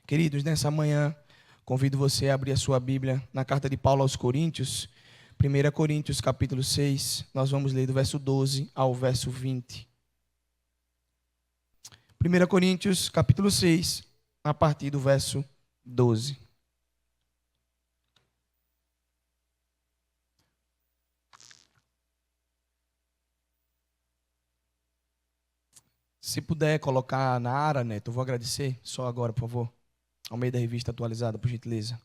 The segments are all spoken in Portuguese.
Queridos, nessa manhã, convido você a abrir a sua Bíblia na carta de Paulo aos Coríntios, 1 Coríntios, capítulo 6, nós vamos ler do verso 12 ao verso 20. 1 Coríntios, capítulo 6, a partir do verso 12. Se puder colocar na área, Neto, eu vou agradecer. Só agora, por favor. Ao meio da revista atualizada, por gentileza.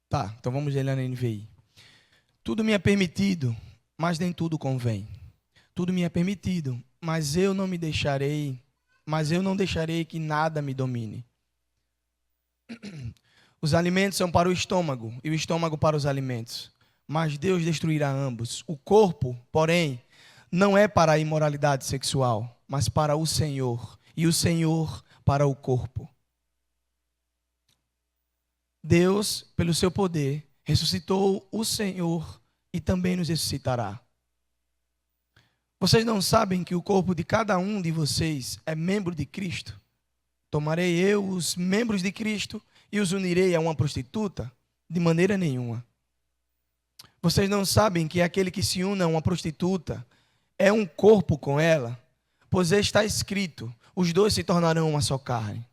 Tá, então vamos ler na NVI. Tudo me é permitido, mas nem tudo convém. Tudo me é permitido, mas eu não deixarei que nada me domine. Os alimentos são para o estômago, e o estômago para os alimentos. Mas Deus destruirá ambos. O corpo, porém, não é para a imoralidade sexual, mas para o Senhor, e o Senhor para o corpo. Deus, pelo seu poder, ressuscitou o Senhor e também nos ressuscitará. Vocês não sabem que o corpo de cada um de vocês é membro de Cristo? Tomarei eu os membros de Cristo e os unirei a uma prostituta? De maneira nenhuma. Vocês não sabem que aquele que se une a uma prostituta é um corpo com ela? Pois está escrito, os dois se tornarão uma só carne.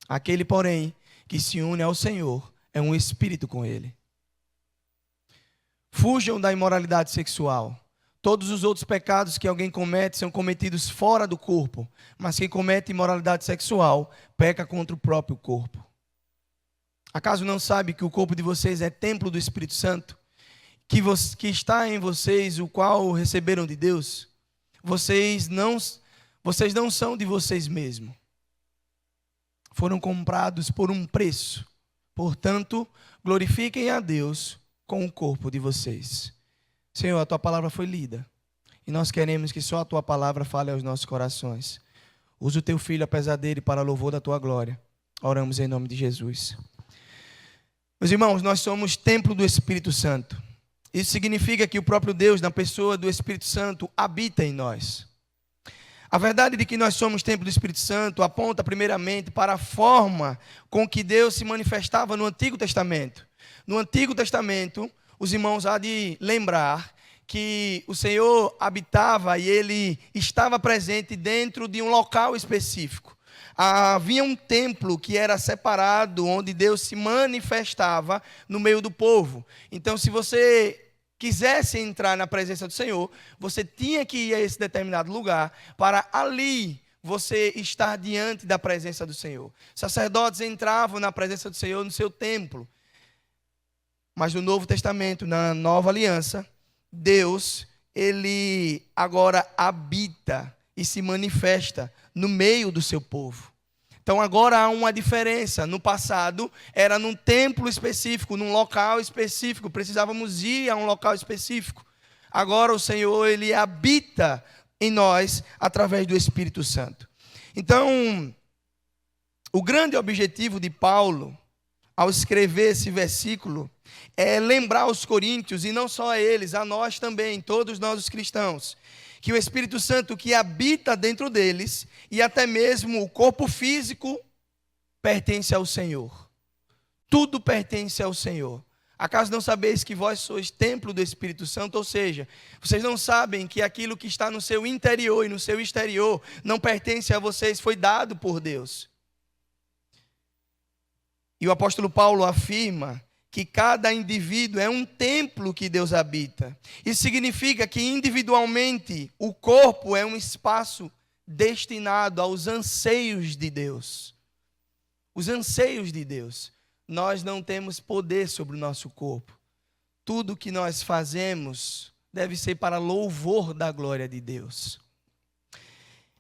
Aquele, porém, que se une ao Senhor é um espírito com ele. Fujam da imoralidade sexual. Todos os outros pecados que alguém comete são cometidos fora do corpo, mas quem comete imoralidade sexual peca contra o próprio corpo. Acaso não sabe que o corpo de vocês é templo do Espírito Santo, que está em vocês, o qual receberam de Deus? Vocês não são de vocês mesmos. Foram comprados por um preço. Portanto, glorifiquem a Deus com o corpo de vocês. Senhor, a Tua palavra foi lida. E nós queremos que só a Tua palavra fale aos nossos corações. Usa o Teu Filho, apesar dele, para louvor da Tua glória. Oramos em nome de Jesus. Meus irmãos, nós somos templo do Espírito Santo. Isso significa que o próprio Deus, na pessoa do Espírito Santo, habita em nós. A verdade de que nós somos templo do Espírito Santo aponta primeiramente para a forma com que Deus se manifestava no Antigo Testamento. No Antigo Testamento, os irmãos há de lembrar que o Senhor habitava e Ele estava presente dentro de um local específico. Havia um templo que era separado, onde Deus se manifestava no meio do povo. Então, se você quisesse entrar na presença do Senhor, você tinha que ir a esse determinado lugar para ali você estar diante da presença do Senhor. Sacerdotes entravam na presença do Senhor no seu templo. Mas no Novo Testamento, na Nova Aliança, Deus, Ele agora habita e se manifesta no meio do seu povo. Então agora há uma diferença. No passado era num templo específico, num local específico, precisávamos ir a um local específico. Agora o Senhor, Ele habita em nós através do Espírito Santo. Então, o grande objetivo de Paulo, ao escrever esse versículo, é lembrar aos coríntios, e não só a eles, a nós também, todos nós os cristãos, que o Espírito Santo que habita dentro deles, e até mesmo o corpo físico, pertence ao Senhor. Tudo pertence ao Senhor. Acaso não sabeis que vós sois templo do Espírito Santo? Ou seja, vocês não sabem que aquilo que está no seu interior e no seu exterior não pertence a vocês, foi dado por Deus. E o apóstolo Paulo afirma que cada indivíduo é um templo que Deus habita. Isso significa que individualmente o corpo é um espaço destinado aos anseios de Deus. Os anseios de Deus. Nós não temos poder sobre o nosso corpo. Tudo que nós fazemos deve ser para louvor da glória de Deus.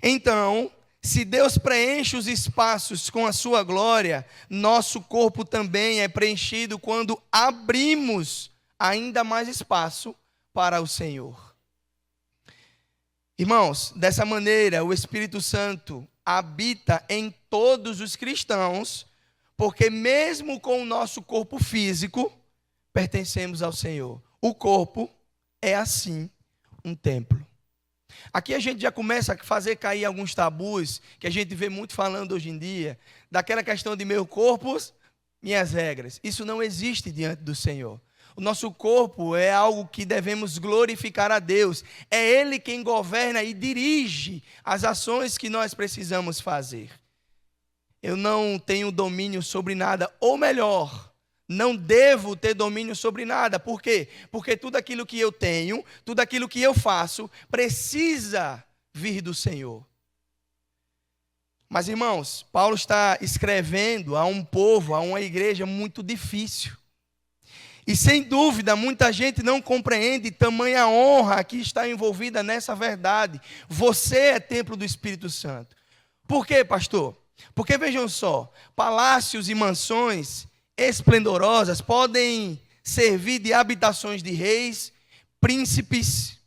Então, se Deus preenche os espaços com a sua glória, nosso corpo também é preenchido quando abrimos ainda mais espaço para o Senhor. Irmãos, dessa maneira o Espírito Santo habita em todos os cristãos, porque mesmo com o nosso corpo físico, pertencemos ao Senhor. O corpo é assim um templo. Aqui a gente já começa a fazer cair alguns tabus que a gente vê muito falando hoje em dia, daquela questão de meu corpo, minhas regras. Isso não existe diante do Senhor. O nosso corpo é algo que devemos glorificar a Deus. É Ele quem governa e dirige as ações que nós precisamos fazer. Eu não tenho domínio sobre nada, ou melhor, não devo ter domínio sobre nada. Por quê? Porque tudo aquilo que eu tenho, tudo aquilo que eu faço, precisa vir do Senhor. Mas, irmãos, Paulo está escrevendo a um povo, a uma igreja muito difícil. E, sem dúvida, muita gente não compreende tamanha honra que está envolvida nessa verdade. Você é templo do Espírito Santo. Por quê, pastor? Porque, vejam só, palácios e mansões esplendorosas podem servir de habitações de reis, príncipes,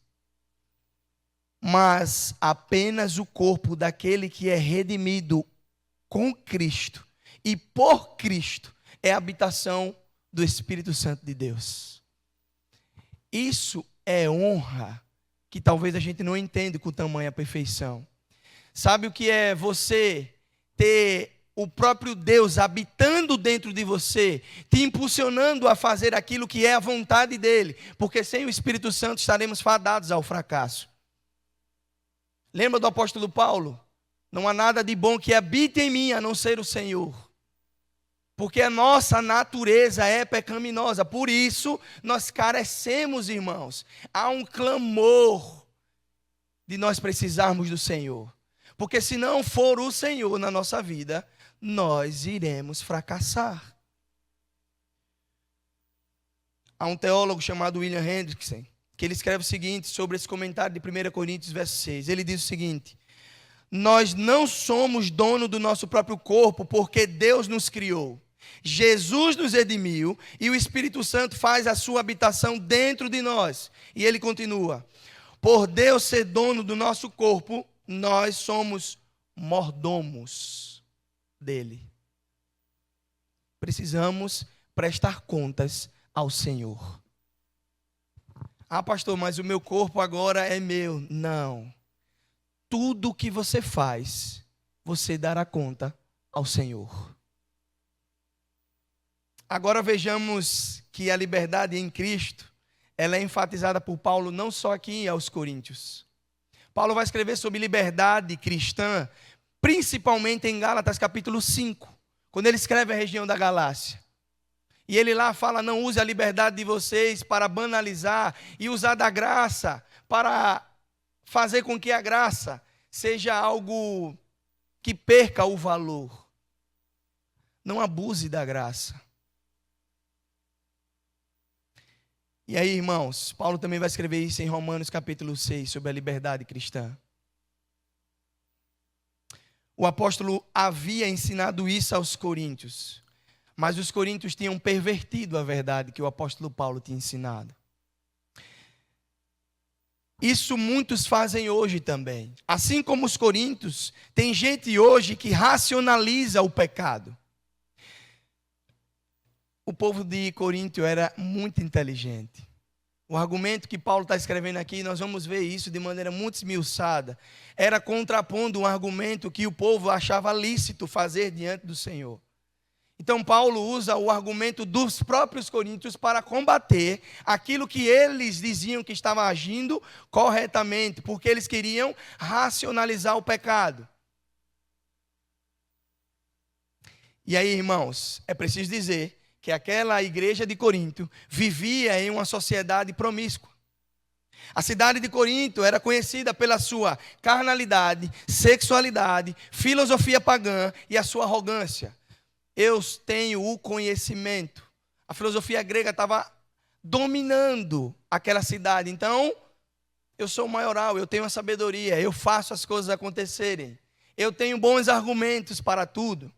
mas apenas o corpo daquele que é redimido com Cristo e por Cristo é a habitação do Espírito Santo de Deus. Isso é honra que talvez a gente não entenda com tamanha perfeição. Sabe o que é você ter o próprio Deus habitando dentro de você, te impulsionando a fazer aquilo que é a vontade dele, porque sem o Espírito Santo estaremos fadados ao fracasso. Lembra do apóstolo Paulo? Não há nada de bom que habite em mim a não ser o Senhor, porque a nossa natureza é pecaminosa, por isso nós carecemos, irmãos. Há um clamor de nós precisarmos do Senhor, porque se não for o Senhor na nossa vida, nós iremos fracassar. Há um teólogo chamado William Hendrickson, que ele escreve o seguinte sobre esse comentário de 1 Coríntios, verso 6. Ele diz o seguinte: nós não somos dono do nosso próprio corpo, porque Deus nos criou. Jesus nos redimiu e o Espírito Santo faz a sua habitação dentro de nós. E ele continua: por Deus ser dono do nosso corpo, nós somos mordomos dele. Precisamos prestar contas ao Senhor. Ah, pastor, mas o meu corpo agora é meu. Não. Tudo que você faz, você dará conta ao Senhor. Agora vejamos que a liberdade em Cristo, ela é enfatizada por Paulo não só aqui aos Coríntios. Paulo vai escrever sobre liberdade cristã, principalmente em Gálatas capítulo 5, quando ele escreve a região da Galácia. E ele lá fala: não use a liberdade de vocês para banalizar e usar da graça para fazer com que a graça seja algo que perca o valor. Não abuse da graça. E aí, irmãos, Paulo também vai escrever isso em Romanos capítulo 6, sobre a liberdade cristã. O apóstolo havia ensinado isso aos coríntios, mas os coríntios tinham pervertido a verdade que o apóstolo Paulo tinha ensinado. Isso muitos fazem hoje também. Assim como os coríntios, tem gente hoje que racionaliza o pecado. O povo de Corinto era muito inteligente. O argumento que Paulo está escrevendo aqui, nós vamos ver isso de maneira muito esmiuçada, era contrapondo um argumento que o povo achava lícito fazer diante do Senhor. Então Paulo usa o argumento dos próprios coríntios para combater aquilo que eles diziam que estava agindo corretamente, porque eles queriam racionalizar o pecado. E aí, irmãos, é preciso dizer que aquela igreja de Corinto vivia em uma sociedade promíscua. A cidade de Corinto era conhecida pela sua carnalidade, sexualidade, filosofia pagã e a sua arrogância. Eu tenho o conhecimento. A filosofia grega estava dominando aquela cidade. Então, eu sou maioral, eu tenho a sabedoria, eu faço as coisas acontecerem. Eu tenho bons argumentos para tudo.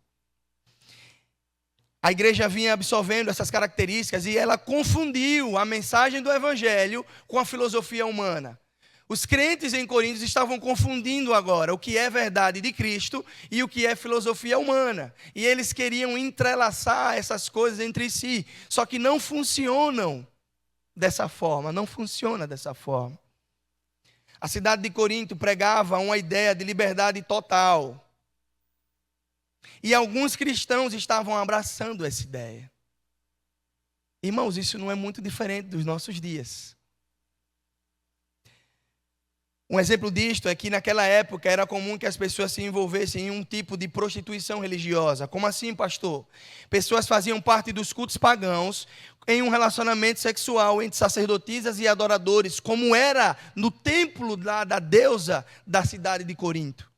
A igreja vinha absorvendo essas características e ela confundiu a mensagem do evangelho com a filosofia humana. Os crentes em Coríntios estavam confundindo agora o que é verdade de Cristo e o que é filosofia humana. E eles queriam entrelaçar essas coisas entre si. Só que não funcionam dessa forma, não funciona dessa forma. A cidade de Corinto pregava uma ideia de liberdade total. E alguns cristãos estavam abraçando essa ideia. Irmãos, isso não é muito diferente dos nossos dias. Um exemplo disto é que naquela época era comum que as pessoas se envolvessem em um tipo de prostituição religiosa. Como assim, pastor? Pessoas faziam parte dos cultos pagãos em um relacionamento sexual entre sacerdotisas e adoradores, como era no templo da deusa da cidade de Corinto.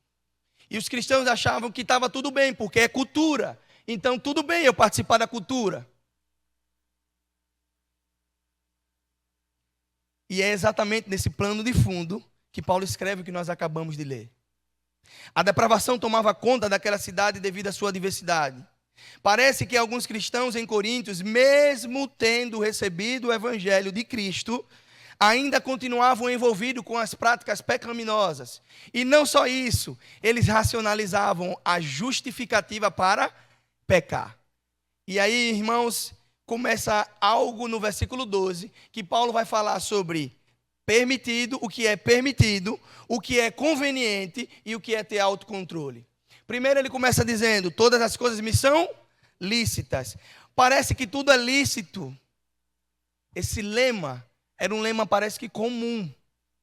E os cristãos achavam que estava tudo bem, porque é cultura. Então, tudo bem eu participar da cultura. E é exatamente nesse plano de fundo que Paulo escreve o que nós acabamos de ler. A depravação tomava conta daquela cidade devido à sua diversidade. Parece que alguns cristãos em Corinto, mesmo tendo recebido o evangelho de Cristo, ainda continuavam envolvidos com as práticas pecaminosas. E não só isso, eles racionalizavam a justificativa para pecar. E aí, irmãos, começa algo no versículo 12, que Paulo vai falar sobre permitido, o que é conveniente e o que é ter autocontrole. Primeiro ele começa dizendo, todas as coisas me são lícitas. Parece que tudo é lícito. Esse lema era um lema, parece que comum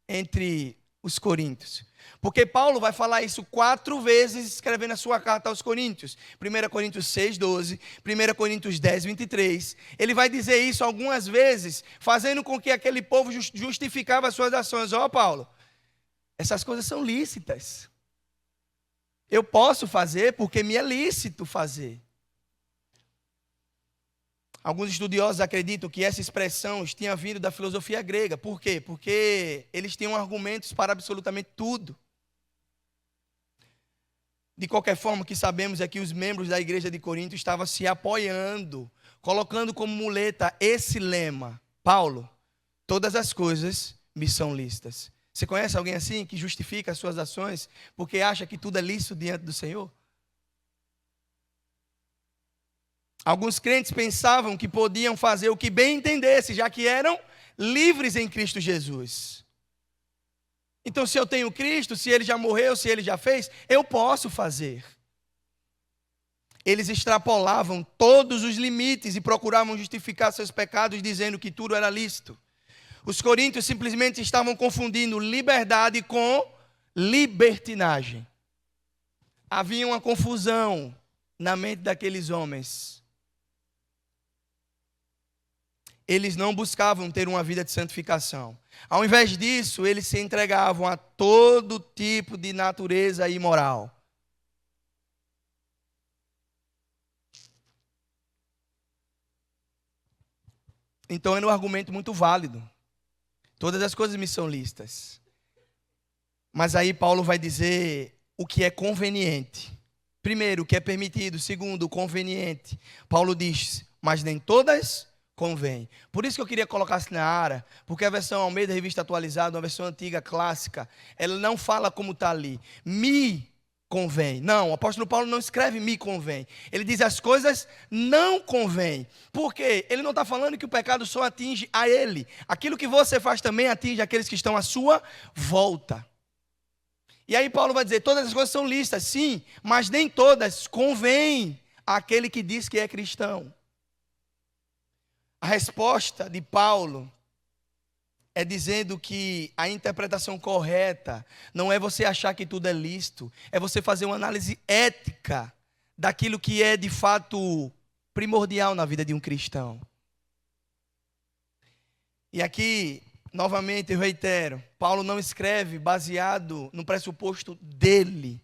entre os coríntios. Porque Paulo vai falar isso 4 vezes escrevendo a sua carta aos Coríntios. 1 Coríntios 6, 12, 1 Coríntios 10, 23. Ele vai dizer isso algumas vezes, fazendo com que aquele povo justificava as suas ações. Ó, Paulo, essas coisas são lícitas. Eu posso fazer porque me é lícito fazer. Alguns estudiosos acreditam que essa expressão tinha vindo da filosofia grega. Por quê? Porque eles tinham argumentos para absolutamente tudo. De qualquer forma, o que sabemos é que os membros da igreja de Corinto estavam se apoiando, colocando como muleta esse lema. Paulo, todas as coisas me são lícitas. Você conhece alguém assim que justifica as suas ações porque acha que tudo é lícito diante do Senhor? Alguns crentes pensavam que podiam fazer o que bem entendesse, já que eram livres em Cristo Jesus. Então, se eu tenho Cristo, se Ele já morreu, se Ele já fez, eu posso fazer. Eles extrapolavam todos os limites e procuravam justificar seus pecados, dizendo que tudo era lícito. Os coríntios simplesmente estavam confundindo liberdade com libertinagem. Havia uma confusão na mente daqueles homens. Eles não buscavam ter uma vida de santificação. Ao invés disso, eles se entregavam a todo tipo de natureza imoral. Então era um argumento muito válido. Todas as coisas me são lícitas. Mas aí Paulo vai dizer o que é conveniente. Primeiro, o que é permitido. Segundo, o conveniente. Paulo diz, mas nem todas convém. Por isso que eu queria colocar assim na área, porque a versão Almeida Revista Atualizada, uma versão antiga, clássica, ela não fala como está ali. Me convém. Não, o apóstolo Paulo não escreve me convém. Ele diz as coisas não convém. Por quê? Ele não está falando que o pecado só atinge a ele. Aquilo que você faz também atinge aqueles que estão à sua volta. E aí Paulo vai dizer, todas as coisas são lícitas, sim, mas nem todas convêm àquele que diz que é cristão. A resposta de Paulo é dizendo que a interpretação correta não é você achar que tudo é lícito, é você fazer uma análise ética daquilo que é de fato primordial na vida de um cristão. E aqui, novamente, eu reitero, Paulo não escreve baseado no pressuposto dele.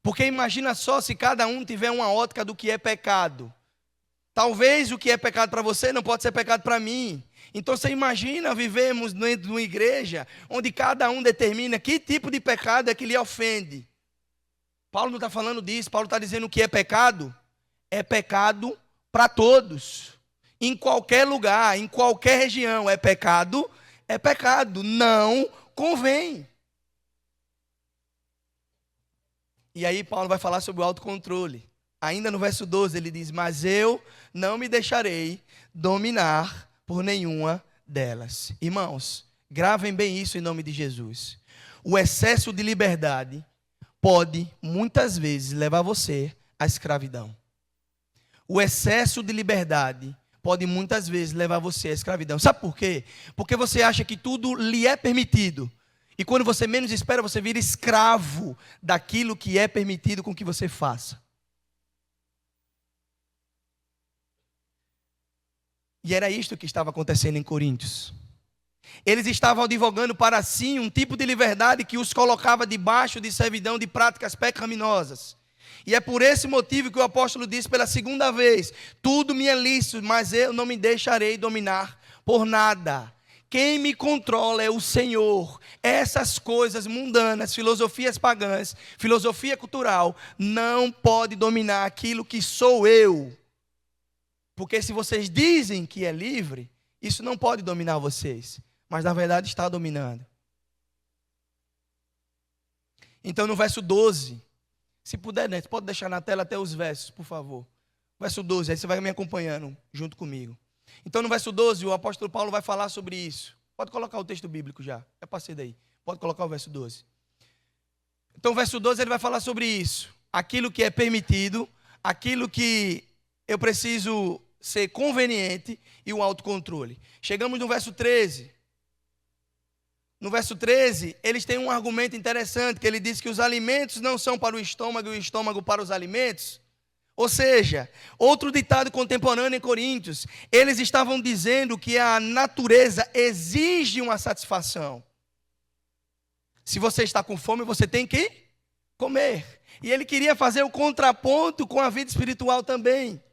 Porque imagina só se cada um tiver uma ótica do que é pecado. Talvez o que é pecado para você não pode ser pecado para mim. Então você imagina vivemos dentro de uma igreja onde cada um determina que tipo de pecado é que lhe ofende. Paulo não está falando disso. Paulo está dizendo que é pecado para todos. Em qualquer lugar, em qualquer região é pecado, não convém. E aí Paulo vai falar sobre o autocontrole. Ainda no verso 12 ele diz, mas eu não me deixarei dominar por nenhuma delas. Irmãos, Gravem bem isso em nome de Jesus. O excesso de liberdade pode, muitas vezes, levar você à escravidão. O excesso de liberdade pode, muitas vezes, levar você à escravidão. Sabe por quê? Porque você acha que tudo lhe é permitido. E quando você menos espera, você vira escravo daquilo que é permitido com que você faça. E era isto que estava acontecendo em Coríntios. Eles estavam advogando para si um tipo de liberdade que os colocava debaixo de servidão de práticas pecaminosas. E é por esse motivo que o apóstolo diz pela segunda vez: tudo me é lícito, mas eu não me deixarei dominar por nada. Quem me controla é o Senhor. Essas coisas mundanas, filosofias pagãs, filosofia cultural, não pode dominar aquilo que sou eu. Porque se vocês dizem que é livre, isso não pode dominar vocês. Mas na verdade está dominando. Então no verso 12, se puder, né, pode deixar na tela até os versos, por favor. Verso 12, aí você vai me acompanhando junto comigo. Então no verso 12, o apóstolo Paulo vai falar sobre isso. Pode colocar o texto bíblico já passei daí. Pode colocar o verso 12. Então o verso 12 ele vai falar sobre isso. Aquilo que é permitido, aquilo que eu preciso ser conveniente e o autocontrole. Chegamos no verso 13. No verso 13, eles têm um argumento interessante, que ele diz que os alimentos não são para o estômago e o estômago para os alimentos. Ou seja, outro ditado contemporâneo em Coríntios, eles estavam dizendo que a natureza exige uma satisfação. Se você está com fome, você tem que comer. E ele queria fazer o contraponto com a vida espiritual também.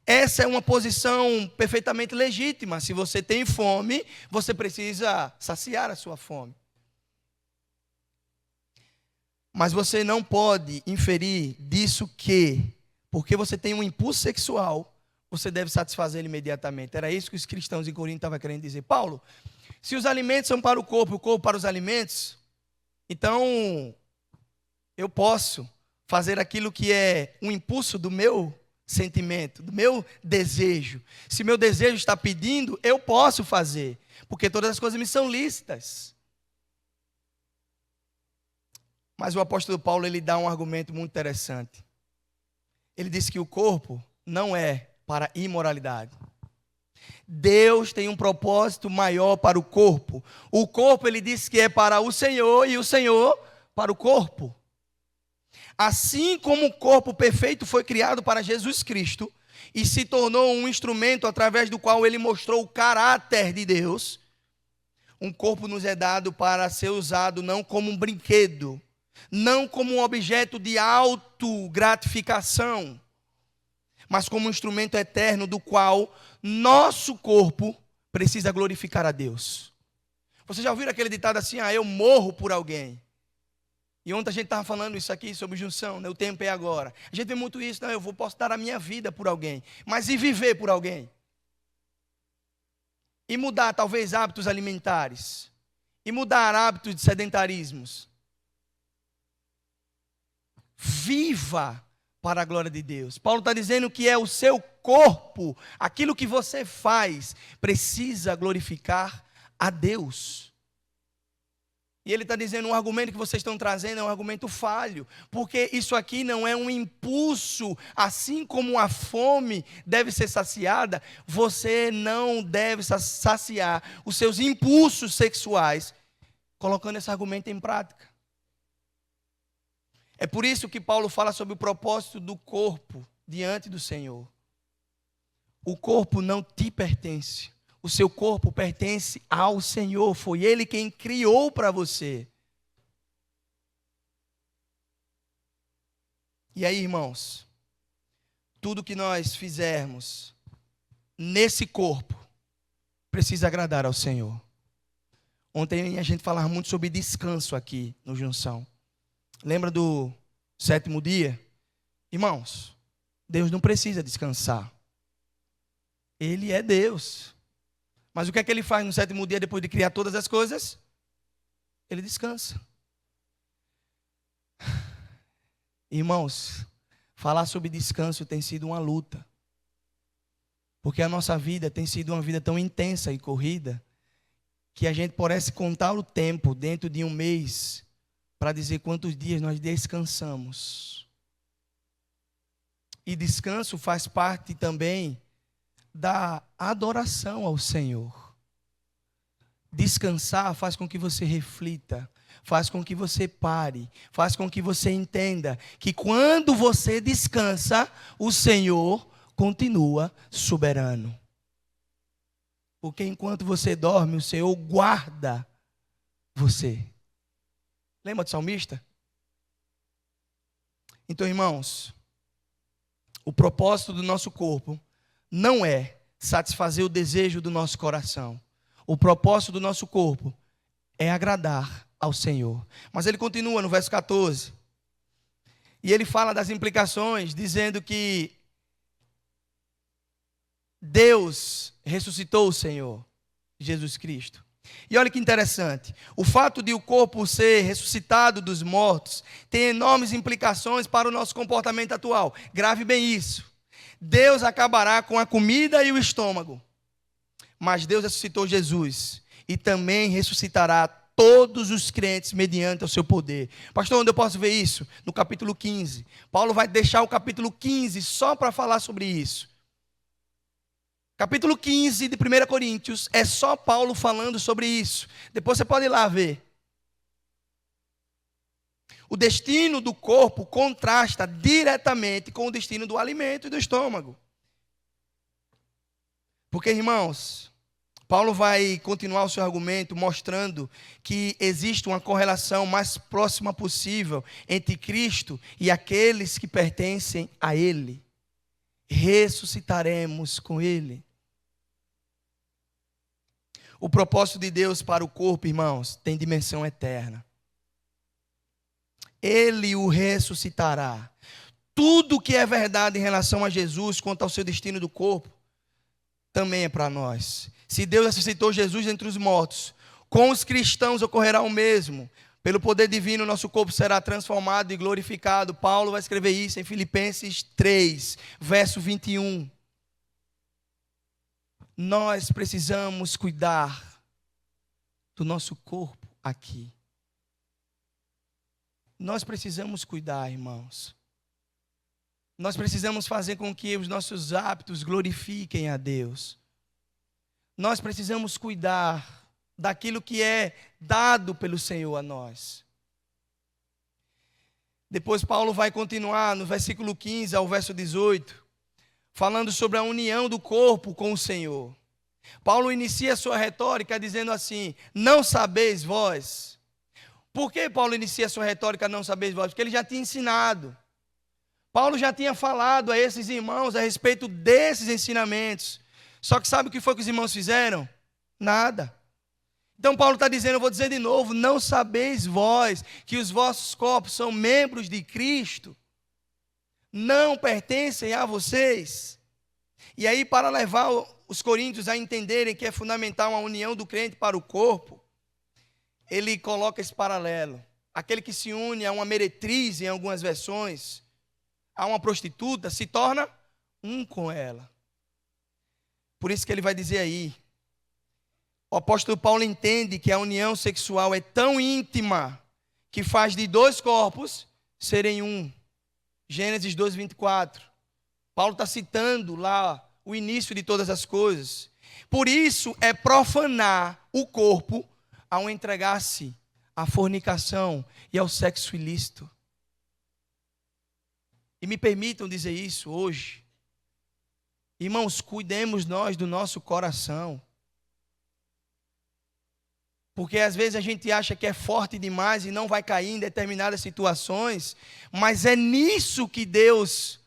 Essa é uma posição perfeitamente legítima. Se você tem fome, você precisa saciar a sua fome. Mas você não pode inferir disso que, porque você tem um impulso sexual, você deve satisfazer ele imediatamente. Era isso que os cristãos em Corinto estavam querendo dizer. Paulo, se os alimentos são para o corpo para os alimentos, então eu posso fazer aquilo que é um impulso do meu sentimento, do meu desejo. Se meu desejo está pedindo, eu posso fazer, porque todas as coisas me são lícitas. Mas o apóstolo Paulo, ele dá um argumento muito interessante. Ele diz que o corpo não é para imoralidade. Deus tem um propósito maior para o corpo. O corpo, ele diz que é para o Senhor e o Senhor para o corpo. Assim como o corpo perfeito foi criado para Jesus Cristo e se tornou um instrumento através do qual ele mostrou o caráter de Deus, um corpo nos é dado para ser usado não como um brinquedo, não como um objeto de autogratificação, mas como um instrumento eterno do qual nosso corpo precisa glorificar a Deus. Vocês já ouviram aquele ditado assim: eu morro por alguém? E ontem a gente estava falando isso aqui sobre junção, né? O tempo é agora. A gente vê muito isso, posso dar a minha vida por alguém. Mas e viver por alguém? E mudar talvez hábitos alimentares? E mudar hábitos de sedentarismos? Viva para a glória de Deus. Paulo está dizendo que é o seu corpo, aquilo que você faz, precisa glorificar a Deus. E ele está dizendo, um argumento que vocês estão trazendo é um argumento falho, porque isso aqui não é um impulso, assim como a fome deve ser saciada, você não deve saciar os seus impulsos sexuais, colocando esse argumento em prática. É por isso que Paulo fala sobre o propósito do corpo diante do Senhor. O corpo não te pertence. O seu corpo pertence ao Senhor. Foi Ele quem criou para você. E aí, irmãos, tudo que nós fizermos nesse corpo precisa agradar ao Senhor. Ontem a gente falava muito sobre descanso aqui no Junção. Lembra do 7º dia? Irmãos, Deus não precisa descansar. Ele é Deus. Mas o que é que ele faz no 7º dia depois de criar todas as coisas? Ele descansa. Irmãos, falar sobre descanso tem sido uma luta. Porque a nossa vida tem sido uma vida tão intensa e corrida, que a gente parece contar o tempo dentro de um mês para dizer quantos dias nós descansamos. E descanso faz parte também da adoração ao Senhor. Descansar faz com que você reflita, faz com que você pare, faz com que você entenda que quando você descansa, o Senhor continua soberano. Porque enquanto você dorme, o Senhor guarda você. Lembra do salmista? Então, irmãos, o propósito do nosso corpo não é satisfazer o desejo do nosso coração. O propósito do nosso corpo é agradar ao Senhor. Mas ele continua no verso 14. E ele fala das implicações, dizendo que Deus ressuscitou o Senhor, Jesus Cristo. E olha que interessante, o fato de o corpo ser ressuscitado dos mortos tem enormes implicações para o nosso comportamento atual. Grave bem isso. Deus acabará com a comida e o estômago, mas Deus ressuscitou Jesus e também ressuscitará todos os crentes mediante o seu poder. Pastor, onde eu posso ver isso? No capítulo 15. Paulo vai deixar o capítulo 15 só para falar sobre isso. Capítulo 15 de 1 Coríntios é só Paulo falando sobre isso. Depois você pode ir lá ver. O destino do corpo contrasta diretamente com o destino do alimento e do estômago. Porque, irmãos, Paulo vai continuar o seu argumento mostrando que existe uma correlação mais próxima possível entre Cristo e aqueles que pertencem a Ele. Ressuscitaremos com Ele. O propósito de Deus para o corpo, irmãos, tem dimensão eterna. Ele o ressuscitará. Tudo que é verdade em relação a Jesus, quanto ao seu destino do corpo, também é para nós. Se Deus ressuscitou Jesus entre os mortos, com os cristãos ocorrerá o mesmo. Pelo poder divino, nosso corpo será transformado e glorificado. Paulo vai escrever isso em Filipenses 3, verso 21. Nós precisamos cuidar do nosso corpo aqui. Nós precisamos cuidar, irmãos. Nós precisamos fazer com que os nossos hábitos glorifiquem a Deus. Nós precisamos cuidar daquilo que é dado pelo Senhor a nós. Depois Paulo vai continuar no versículo 15 ao verso 18, falando sobre a união do corpo com o Senhor. Paulo inicia a sua retórica dizendo assim: não sabeis vós. Por que Paulo inicia a sua retórica não sabeis vós? Porque ele já tinha ensinado. Paulo já tinha falado a esses irmãos a respeito desses ensinamentos. Só que sabe o que foi que os irmãos fizeram? Nada. Então Paulo está dizendo, eu vou dizer de novo, não sabeis vós que os vossos corpos são membros de Cristo? Não pertencem a vocês? E aí, para levar os coríntios a entenderem que é fundamental a união do crente para o corpo, ele coloca esse paralelo. Aquele que se une a uma meretriz, em algumas versões, a uma prostituta, se torna um com ela. Por isso que ele vai dizer aí, o apóstolo Paulo entende que a união sexual é tão íntima que faz de dois corpos serem um. Gênesis 2, 24. Paulo está citando lá o início de todas as coisas. Por isso é profanar o corpo ao entregar-se à fornicação e ao sexo ilícito. E me permitam dizer isso hoje. Irmãos, cuidemos nós do nosso coração. Porque às vezes a gente acha que é forte demais e não vai cair em determinadas situações, mas é nisso que Deus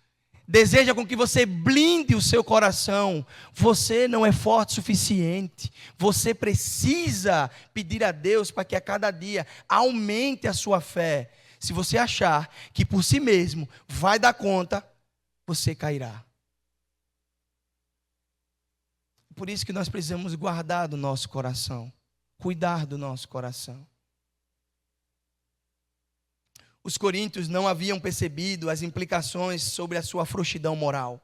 deseja com que você blinde o seu coração. Você não é forte o suficiente. Você precisa pedir a Deus para que a cada dia aumente a sua fé. Se você achar que por si mesmo vai dar conta, você cairá. Por isso que nós precisamos guardar do nosso coração. Cuidar do nosso coração. Os coríntios não haviam percebido as implicações sobre a sua frouxidão moral.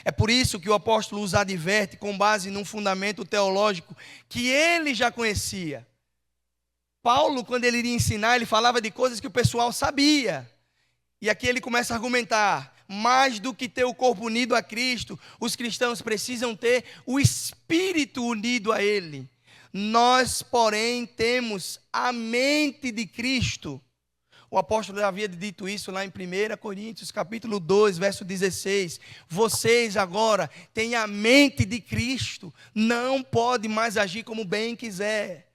É por isso que o apóstolo os adverte com base num fundamento teológico que ele já conhecia. Paulo, quando ele iria ensinar, ele falava de coisas que o pessoal sabia. E aqui ele começa a argumentar: mais do que ter o corpo unido a Cristo, os cristãos precisam ter o espírito unido a Ele. Nós, porém, temos a mente de Cristo. O apóstolo já havia dito isso lá em 1 Coríntios, capítulo 2, verso 16. Vocês agora têm a mente de Cristo, não pode mais agir como bem quiser.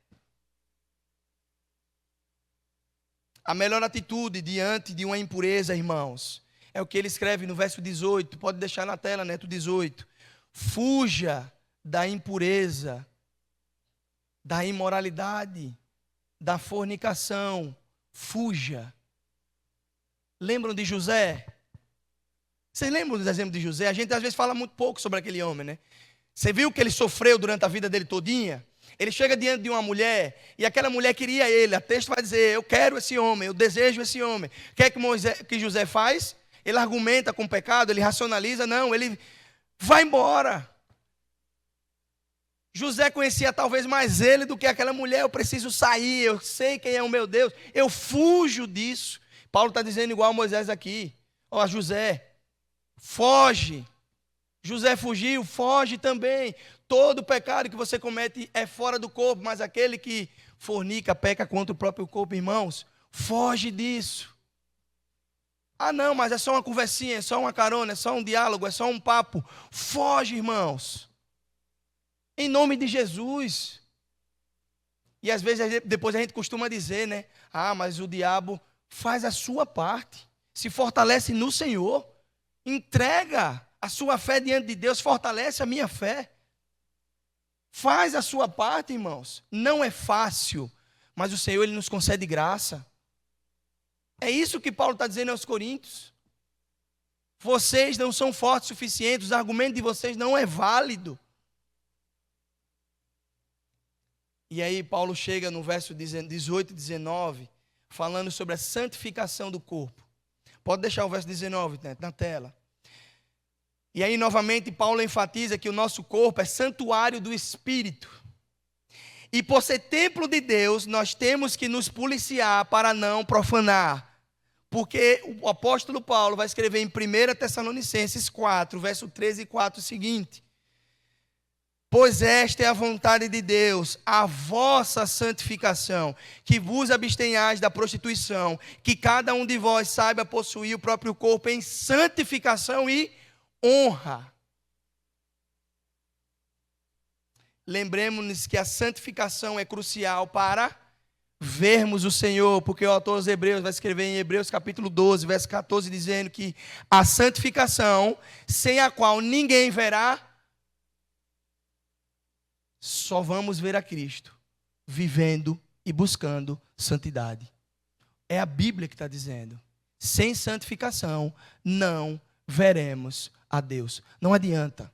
A melhor atitude diante de uma impureza, irmãos, é o que ele escreve no verso 18. Pode deixar na tela, Neto, 18. Fuja da impureza, da imoralidade, da fornicação. Fuja. Lembram de José? Vocês lembram dos exemplos de José? A gente às vezes fala muito pouco sobre aquele homem, né? Você viu que ele sofreu durante a vida dele todinha? Ele chega diante de uma mulher e aquela mulher queria ele. O texto vai dizer: eu quero esse homem, eu desejo esse homem. O que é que José faz? Ele argumenta com o pecado, ele racionaliza. Não, ele vai embora. José conhecia talvez mais ele do que aquela mulher. Eu preciso sair, eu sei quem é o meu Deus, eu fujo disso. Paulo está dizendo igual a Moisés aqui. Ó, José, foge. José fugiu, foge também. Todo pecado que você comete é fora do corpo, mas aquele que fornica, peca contra o próprio corpo, irmãos, foge disso. Ah não, mas é só uma conversinha, é só uma carona, é só um diálogo, é só um papo. Foge, irmãos. Em nome de Jesus. E às vezes depois a gente costuma dizer, né? Ah, mas o diabo faz a sua parte. Se fortalece no Senhor. Entrega a sua fé diante de Deus, fortalece a minha fé. Faz a sua parte, irmãos. Não é fácil, mas o Senhor, Ele nos concede graça. É isso que Paulo está dizendo aos Coríntios. Vocês não são fortes o suficiente, os argumentos de vocês não é válido. E aí Paulo chega no verso 18 e 19, falando sobre a santificação do corpo. Pode deixar o verso 19 na tela. E aí novamente Paulo enfatiza que o nosso corpo é santuário do Espírito. E por ser templo de Deus, nós temos que nos policiar para não profanar. Porque o apóstolo Paulo vai escrever em 1 Tessalonicenses 4, verso 13 e 4 o seguinte: pois esta é a vontade de Deus, a vossa santificação, que vos abstenhais da prostituição, que cada um de vós saiba possuir o próprio corpo em santificação e honra. Lembremos-nos que a santificação é crucial para vermos o Senhor, porque o autor dos Hebreus vai escrever em Hebreus capítulo 12, verso 14, dizendo que a santificação, sem a qual ninguém verá, só vamos ver a Cristo, vivendo e buscando santidade. É a Bíblia que está dizendo. Sem santificação, não veremos a Deus. Não adianta.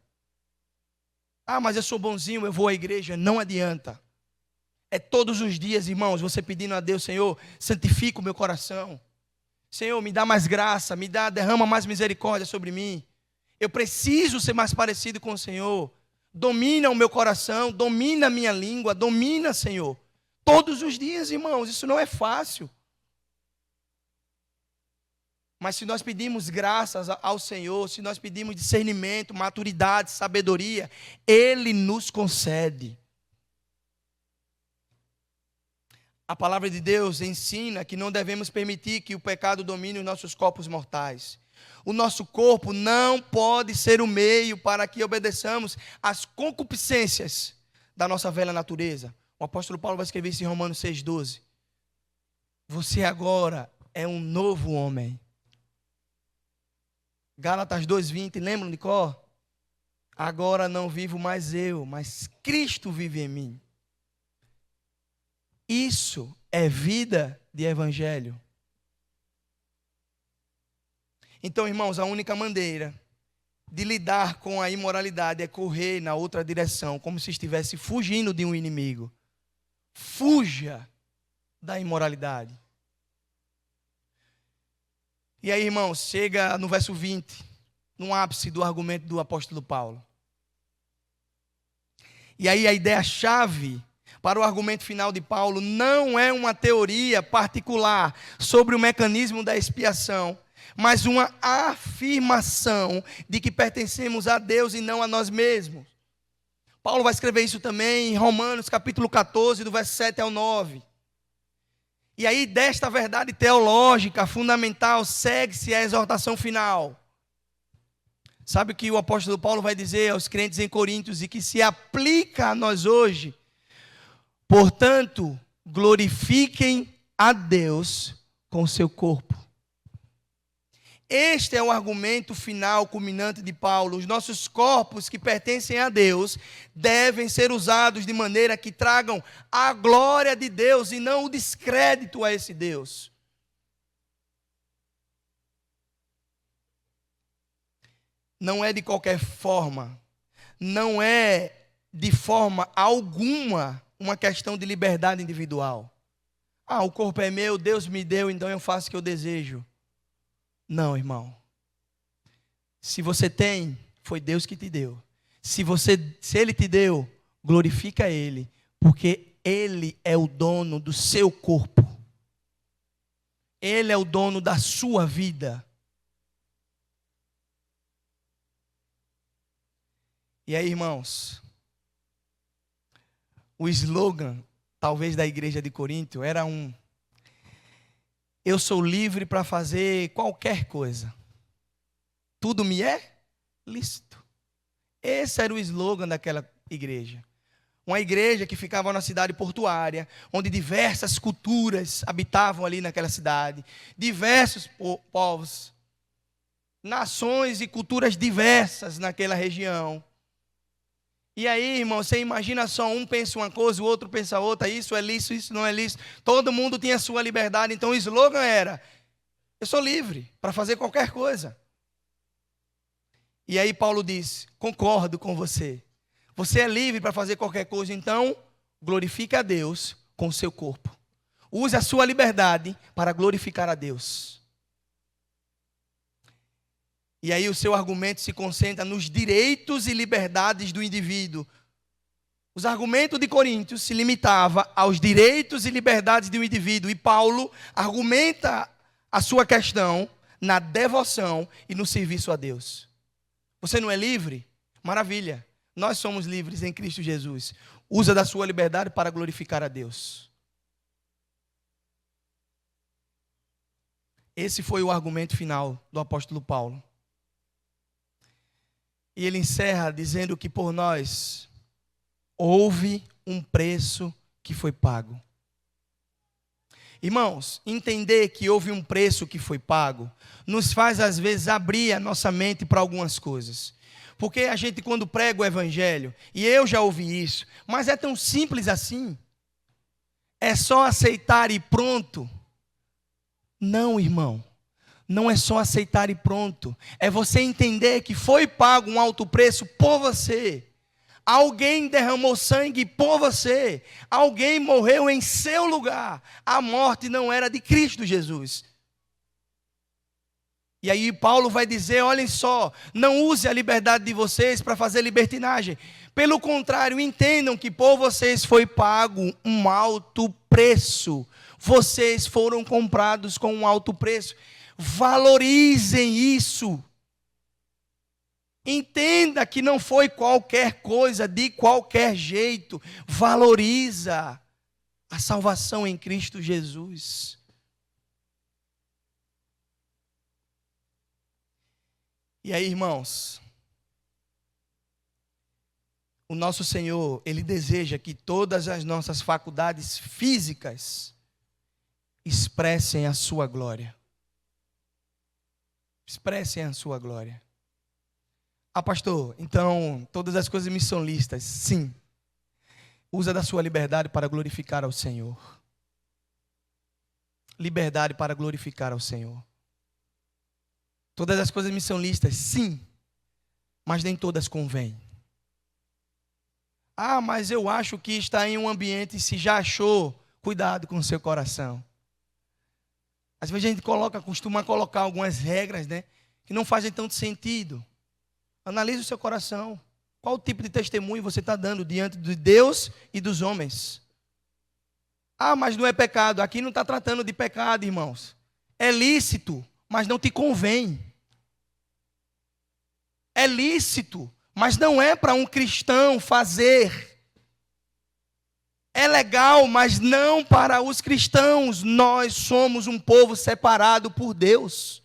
Ah, mas eu sou bonzinho, eu vou à igreja. Não adianta. É todos os dias, irmãos, você pedindo a Deus: Senhor, santifica o meu coração. Senhor, me dá mais graça, derrama mais misericórdia sobre mim. Eu preciso ser mais parecido com o Senhor. Domina o meu coração, domina a minha língua, domina, Senhor. Todos os dias, irmãos, isso não é fácil. Mas se nós pedimos graças ao Senhor, se nós pedimos discernimento, maturidade, sabedoria, Ele nos concede. A palavra de Deus ensina que não devemos permitir que o pecado domine os nossos corpos mortais. O nosso corpo não pode ser o meio para que obedeçamos às concupiscências da nossa velha natureza. O apóstolo Paulo vai escrever isso em Romanos 6,12. Você agora é um novo homem. Gálatas 2,20, lembram de cor? Agora não vivo mais eu, mas Cristo vive em mim. Isso é vida de evangelho. Então, irmãos, a única maneira de lidar com a imoralidade é correr na outra direção, como se estivesse fugindo de um inimigo. Fuja da imoralidade. E aí, irmãos, chega no verso 20, no ápice do argumento do apóstolo Paulo. E aí a ideia-chave para o argumento final de Paulo não é uma teoria particular sobre o mecanismo da expiação, mas uma afirmação de que pertencemos a Deus e não a nós mesmos. Paulo vai escrever isso também em Romanos capítulo 14, do verso 7 ao 9. E aí desta verdade teológica fundamental segue-se a exortação final. Sabe o que o apóstolo Paulo vai dizer aos crentes em Coríntios e que se aplica a nós hoje? Portanto, glorifiquem a Deus com o seu corpo. Este é o argumento final culminante de Paulo. Os nossos corpos que pertencem a Deus devem ser usados de maneira que tragam a glória de Deus e não o descrédito a esse Deus. Não é de qualquer forma, não é de forma alguma uma questão de liberdade individual. O corpo é meu, Deus me deu, então eu faço o que eu desejo. Não, irmão. Se você tem, foi Deus que te deu. Se Ele te deu, glorifica Ele, porque Ele é o dono do seu corpo. Ele é o dono da sua vida. E aí, irmãos, o slogan, talvez da igreja de Corinto, era eu sou livre para fazer qualquer coisa. Tudo me é lícito. Esse era o slogan daquela igreja. Uma igreja que ficava na cidade portuária, onde diversas culturas habitavam ali naquela cidade. Diversos povos, nações e culturas diversas naquela região. E aí, irmão, você imagina só, um pensa uma coisa, o outro pensa outra, isso é lícito, isso não é lícito. Todo mundo tinha a sua liberdade, então o slogan era, eu sou livre para fazer qualquer coisa. E aí Paulo diz, concordo com você. Você é livre para fazer qualquer coisa, então glorifique a Deus com o seu corpo. Use a sua liberdade para glorificar a Deus. E aí o seu argumento se concentra nos direitos e liberdades do indivíduo. Os argumentos de Coríntios se limitavam aos direitos e liberdades do indivíduo. E Paulo argumenta a sua questão na devoção e no serviço a Deus. Você não é livre? Maravilha. Nós somos livres em Cristo Jesus. Usa da sua liberdade para glorificar a Deus. Esse foi o argumento final do apóstolo Paulo. E ele encerra dizendo que por nós houve um preço que foi pago. Irmãos, entender que houve um preço que foi pago nos faz às vezes abrir a nossa mente para algumas coisas. Porque a gente quando prega o evangelho, e eu já ouvi isso, mas é tão simples assim. É só aceitar e pronto. Não, irmão. Não é só aceitar e pronto. É você entender que foi pago um alto preço por você. Alguém derramou sangue por você. Alguém morreu em seu lugar. A morte não era de Cristo Jesus. E aí Paulo vai dizer, olhem só, não use a liberdade de vocês para fazer libertinagem. Pelo contrário, entendam que por vocês foi pago um alto preço. Vocês foram comprados com um alto preço. Valorizem isso. Entenda que não foi qualquer coisa, de qualquer jeito. Valoriza a salvação em Cristo Jesus. E aí, irmãos, o nosso Senhor, Ele deseja que todas as nossas faculdades físicas expressem a sua glória. Expressem a sua glória. Pastor, então todas as coisas me são lícitas. Sim. Usa da sua liberdade para glorificar ao Senhor. Liberdade para glorificar ao Senhor. Todas as coisas me são lícitas. Sim. Mas nem todas convêm. Mas eu acho que está em um ambiente, se já achou, cuidado com o seu coração. Às vezes a gente costuma colocar algumas regras, né, que não fazem tanto sentido. Analise o seu coração. Qual tipo de testemunho você está dando diante de Deus e dos homens? Ah, mas não é pecado. Aqui não está tratando de pecado, irmãos. É lícito, mas não te convém. É lícito, mas não é para um cristão fazer. É legal, mas não para os cristãos. Nós somos um povo separado por Deus.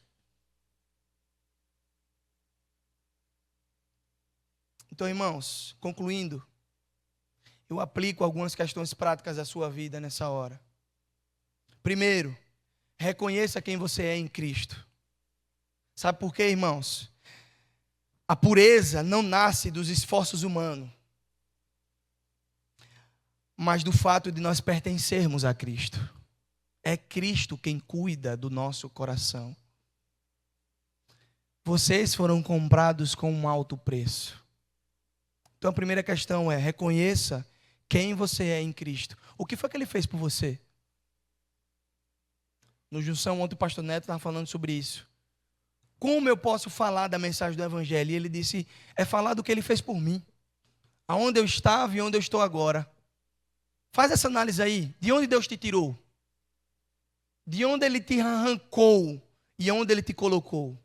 Então, irmãos, concluindo, eu aplico algumas questões práticas à sua vida nessa hora. Primeiro, reconheça quem você é em Cristo. Sabe por quê, irmãos? A pureza não nasce dos esforços humanos, mas do fato de nós pertencermos a Cristo. É Cristo quem cuida do nosso coração. Vocês foram comprados com um alto preço. Então a primeira questão é: reconheça quem você é em Cristo. O que foi que Ele fez por você? No Junção, ontem o pastor Neto estava falando sobre isso. Como eu posso falar da mensagem do Evangelho? E ele disse, é falar do que Ele fez por mim. Aonde eu estava e onde eu estou agora. Faz essa análise aí. De onde Deus te tirou? De onde Ele te arrancou? E onde Ele te colocou?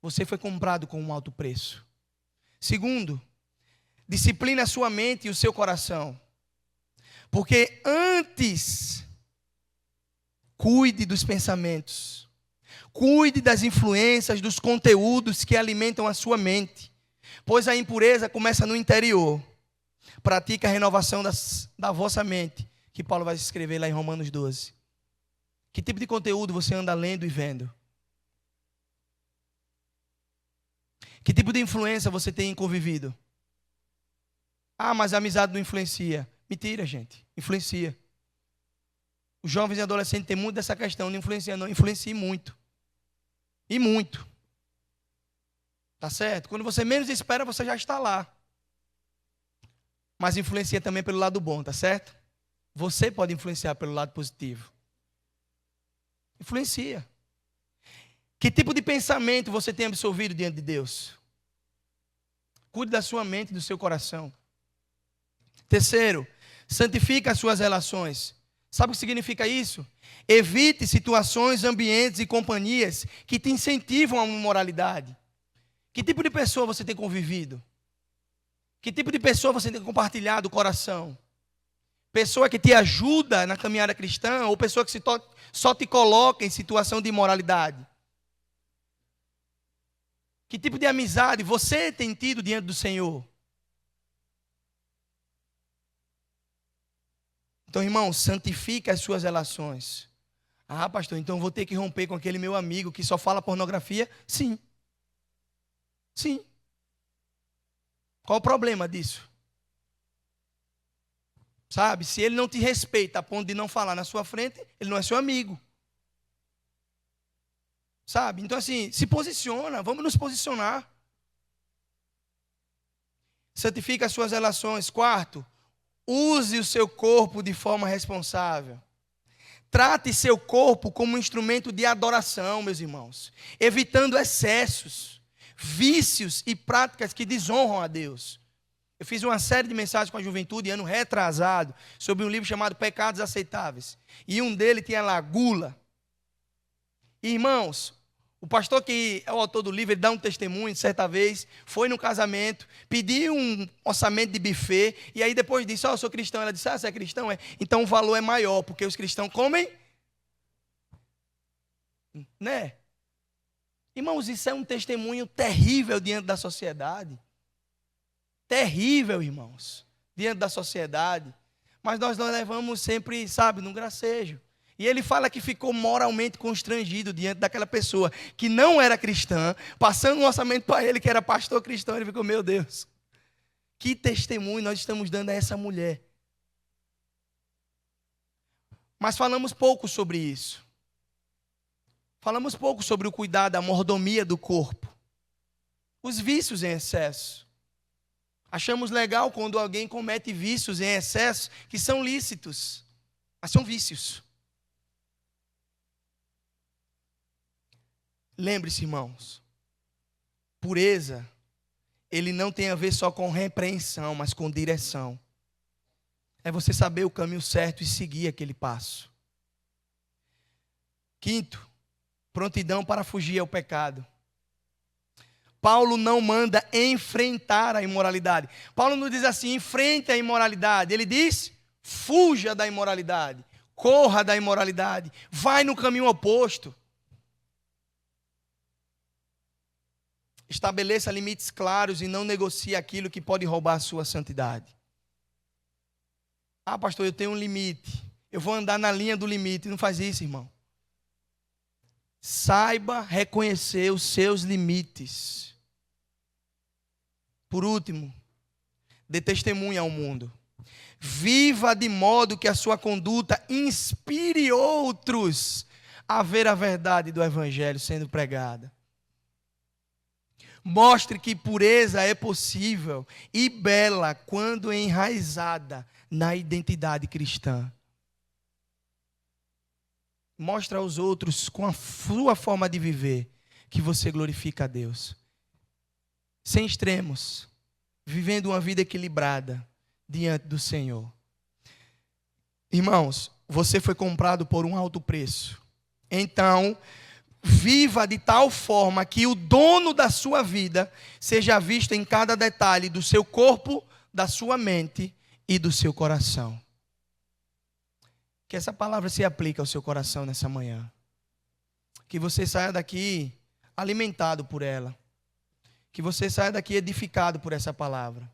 Você foi comprado com um alto preço. Segundo, discipline a sua mente e o seu coração. Porque antes, cuide dos pensamentos. Cuide das influências, dos conteúdos que alimentam a sua mente. Pois a impureza começa no interior. Pratique a renovação da vossa mente, que Paulo vai escrever lá em Romanos 12. Que tipo de conteúdo você anda lendo e vendo? Que tipo de influência você tem convivido? Ah, mas a amizade não influencia. Mentira, gente. Influencia. Os jovens e adolescentes têm muito dessa questão. Não influencia, não. Influencia muito. E muito. Tá certo? Quando você menos espera, você já está lá. Mas influencia também pelo lado bom, tá certo? Você pode influenciar pelo lado positivo. Influencia. Que tipo de pensamento você tem absorvido diante de Deus? Cuide da sua mente e do seu coração. Terceiro, santifique as suas relações. Sabe o que significa isso? Evite situações, ambientes e companhias que te incentivam a uma imoralidade. Que tipo de pessoa você tem convivido? Que tipo de pessoa você tem compartilhado o coração? Pessoa que te ajuda na caminhada cristã ou pessoa que só te coloca em situação de imoralidade? Que tipo de amizade você tem tido diante do Senhor? Então, irmão, santifique as suas relações. Ah, pastor, então eu vou ter que romper com aquele meu amigo que só fala pornografia? Sim. Sim. Qual o problema disso? Sabe, se ele não te respeita a ponto de não falar na sua frente, ele não é seu amigo. Sabe, então assim, se posiciona, vamos nos posicionar. Santifica as suas relações. Quarto, use o seu corpo de forma responsável. Trate seu corpo como um instrumento de adoração, meus irmãos. Evitando excessos, vícios e práticas que desonram a Deus. Eu fiz uma série de mensagens com a juventude, ano retrasado, sobre um livro chamado Pecados Aceitáveis. E um deles tinha lá, gula. Irmãos, o pastor que é o autor do livro, ele dá um testemunho, certa vez, foi no casamento, pediu um orçamento de buffet, e aí depois disse, eu sou cristão. Ela disse, você é cristão? É. Então o valor é maior, porque os cristãos comem, né? Irmãos, isso é um testemunho terrível diante da sociedade. Terrível, irmãos, diante da sociedade. Mas nós levamos sempre, sabe, no gracejo. E ele fala que ficou moralmente constrangido diante daquela pessoa que não era cristã, passando um orçamento para ele que era pastor cristão. Ele ficou, meu Deus, que testemunho nós estamos dando a essa mulher. Mas falamos pouco sobre isso. Falamos pouco sobre o cuidado, a mordomia do corpo. Os vícios em excesso. Achamos legal quando alguém comete vícios em excesso que são lícitos, mas são vícios. Lembre-se, irmãos, pureza ele não tem a ver só com repreensão, mas com direção. É você saber o caminho certo e seguir aquele passo. Quinto, prontidão para fugir ao pecado. Paulo não manda enfrentar a imoralidade. Paulo não diz assim, enfrente a imoralidade. Ele diz, fuja da imoralidade, corra da imoralidade, vai no caminho oposto. Estabeleça limites claros e não negocie aquilo que pode roubar a sua santidade. Ah, pastor, eu tenho um limite. Eu vou andar na linha do limite. Não faz isso, irmão. Saiba reconhecer os seus limites. Por último, dê testemunho ao mundo. Viva de modo que a sua conduta inspire outros a ver a verdade do Evangelho sendo pregada. Mostre que pureza é possível e bela quando enraizada na identidade cristã. Mostre aos outros com a sua forma de viver que você glorifica a Deus. Sem extremos, vivendo uma vida equilibrada diante do Senhor. Irmãos, você foi comprado por um alto preço. Então, viva de tal forma que o dono da sua vida seja visto em cada detalhe do seu corpo, da sua mente e do seu coração. Que essa palavra se aplique ao seu coração nessa manhã. Que você saia daqui alimentado por ela. Que você saia daqui edificado por essa palavra.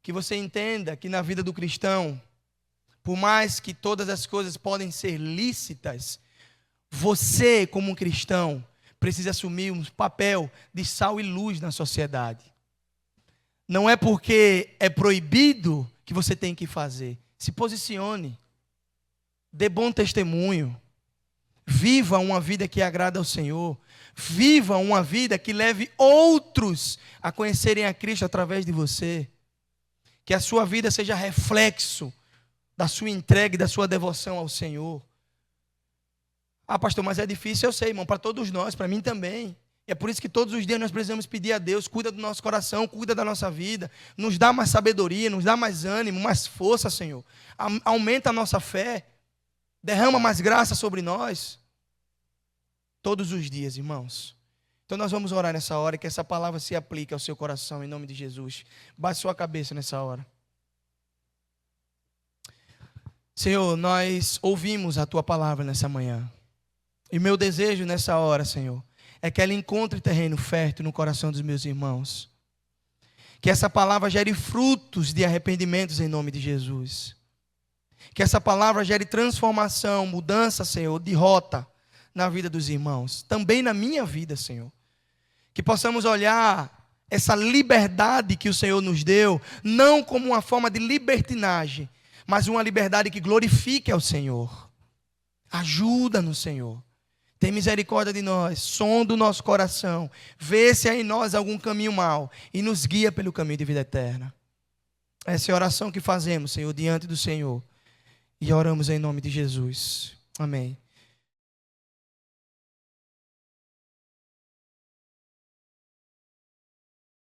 Que você entenda que na vida do cristão, por mais que todas as coisas podem ser lícitas, você, como um cristão, precisa assumir um papel de sal e luz na sociedade. Não é porque é proibido que você tem que fazer. Se posicione. Dê bom testemunho. Viva uma vida que agrada ao Senhor. Viva uma vida que leve outros a conhecerem a Cristo através de você. Que a sua vida seja reflexo da sua entrega e da sua devoção ao Senhor. Ah, pastor, mas é difícil, eu sei, irmão, para todos nós, para mim também. E é por isso que todos os dias nós precisamos pedir a Deus, cuida do nosso coração, cuida da nossa vida, nos dá mais sabedoria, nos dá mais ânimo, mais força, Senhor. Aumenta a nossa fé, derrama mais graça sobre nós. Todos os dias, irmãos. Então nós vamos orar nessa hora e que essa palavra se aplique ao seu coração, em nome de Jesus. Baixe sua cabeça nessa hora. Senhor, nós ouvimos a tua palavra nessa manhã. E meu desejo nessa hora, Senhor, é que ela encontre terreno fértil no coração dos meus irmãos. Que essa palavra gere frutos de arrependimentos em nome de Jesus. Que essa palavra gere transformação, mudança, Senhor, de rota na vida dos irmãos. Também na minha vida, Senhor. Que possamos olhar essa liberdade que o Senhor nos deu, não como uma forma de libertinagem, mas uma liberdade que glorifique ao Senhor. Ajuda-nos, Senhor. Tem misericórdia de nós, sonda o nosso coração, vê se há em nós algum caminho mau e nos guia pelo caminho de vida eterna. Essa é a oração que fazemos, Senhor, diante do Senhor. E oramos em nome de Jesus. Amém.